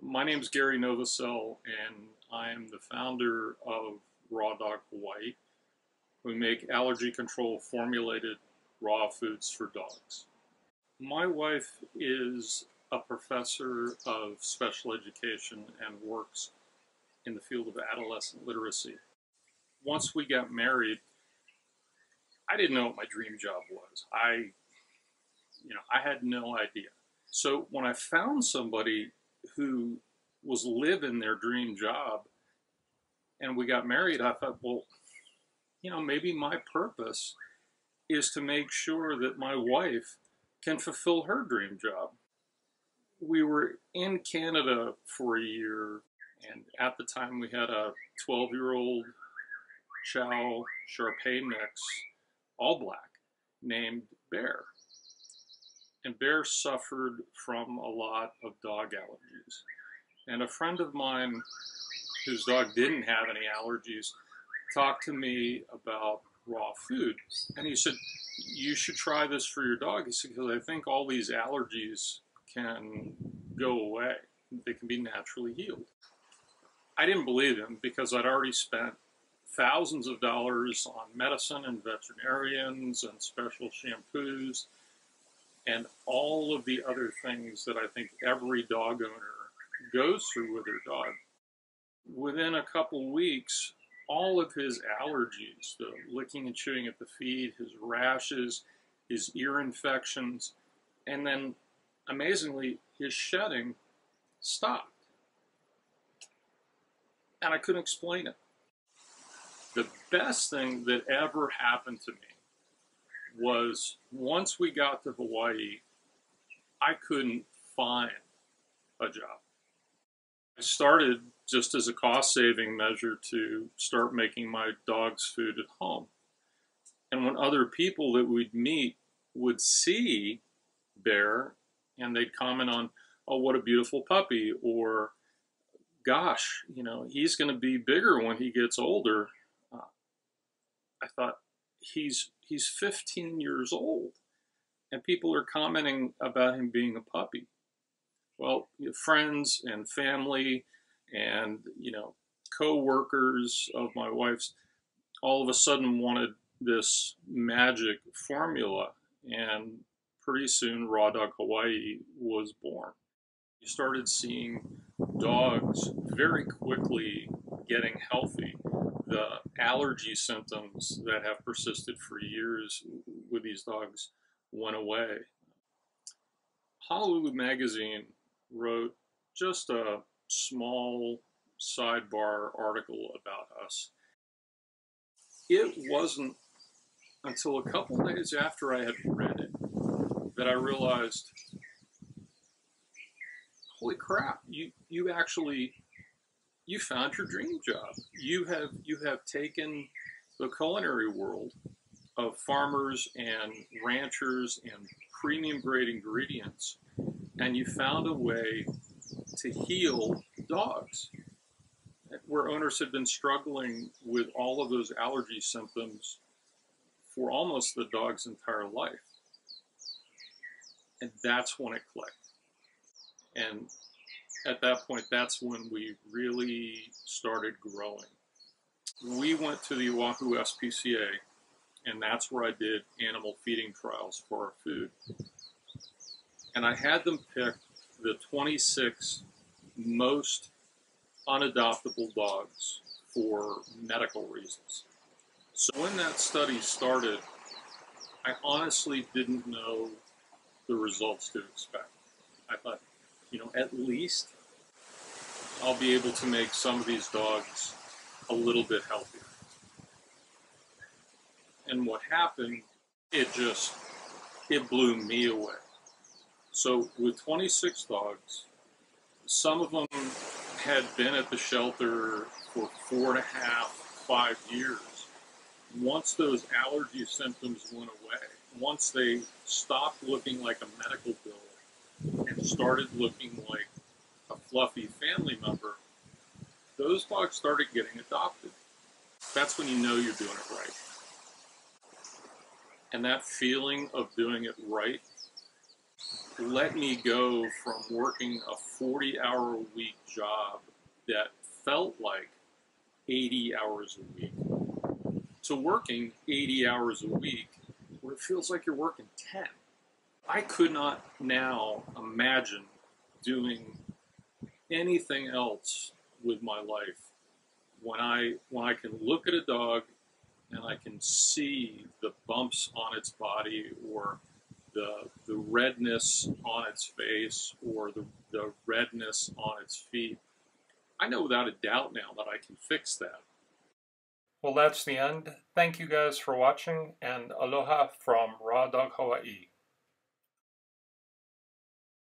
My name is Gary Novosel, and I am the founder of Raw Dog Hawaii. We make allergy control formulated raw foods for dogs. My wife is a professor of special education and works in the field of adolescent literacy. Once we got married, I didn't know what my dream job was. I had no idea. So when I found somebody who was living their dream job and we got married, I thought, well, maybe my purpose is to make sure that my wife can fulfill her dream job. We were in Canada for a year, and at the time we had a 12-year-old Chow Shar-Pei mix, all black, named Bear. And Bear suffered from a lot of dog allergies. And a friend of mine whose dog didn't have any allergies talked to me about raw food. And he said, you should try this for your dog. He said, because I think all these allergies can go away. They can be naturally healed. I didn't believe him because I'd already spent thousands of dollars on medicine and veterinarians and special shampoos and all of the other things that I think every dog owner goes through with their dog. Within a couple weeks, all of his allergies, the licking and chewing at the feet, his rashes, his ear infections, and then amazingly, his shedding stopped. And I couldn't explain it. The best thing that ever happened to me was once we got to Hawaii, I couldn't find a job. I started just as a cost-saving measure to start making my dog's food at home. And when other people that we'd meet would see Bear and they'd comment on, oh, what a beautiful puppy, or gosh, he's going to be bigger when he gets older. I thought, he's 15 years old, and people are commenting about him being a puppy. Well, friends and family and, co-workers of my wife's all of a sudden wanted this magic formula, and pretty soon Raw Dog Hawaii was born. You started seeing dogs very quickly getting healthy. The allergy symptoms that have persisted for years with these dogs went away. Honolulu Magazine wrote just a small sidebar article about us. It wasn't until a couple days after I had read it that I realized, holy crap, you found your dream job. You have taken the culinary world of farmers and ranchers and premium grade ingredients, and you found a way to heal dogs where owners had been struggling with all of those allergy symptoms for almost the dog's entire life. And that's when it clicked. And at that point, that's when we really started growing. We went to the Oahu SPCA, and that's where I did animal feeding trials for our food. And I had them pick the 26 most unadoptable dogs for medical reasons. So when that study started, I honestly didn't know the results to expect. I thought, at least I'll be able to make some of these dogs a little bit healthier. And what happened, it blew me away. So with 26 dogs, some of them had been at the shelter for 4.5, 5 years. Once those allergy symptoms went away, once they stopped looking like a medical bill and started looking like a fluffy family member, those dogs started getting adopted. That's when you know you're doing it right. And that feeling of doing it right let me go from working a 40-hour-a-week job that felt like 80 hours a week to working 80 hours a week where it feels like you're working 10. I could not now imagine doing anything else with my life when I can look at a dog and I can see the bumps on its body or the redness on its face or the redness on its feet. I know without a doubt now that I can fix that. Well, that's the end. Thank you guys for watching, and aloha from Raw Dog Hawaii.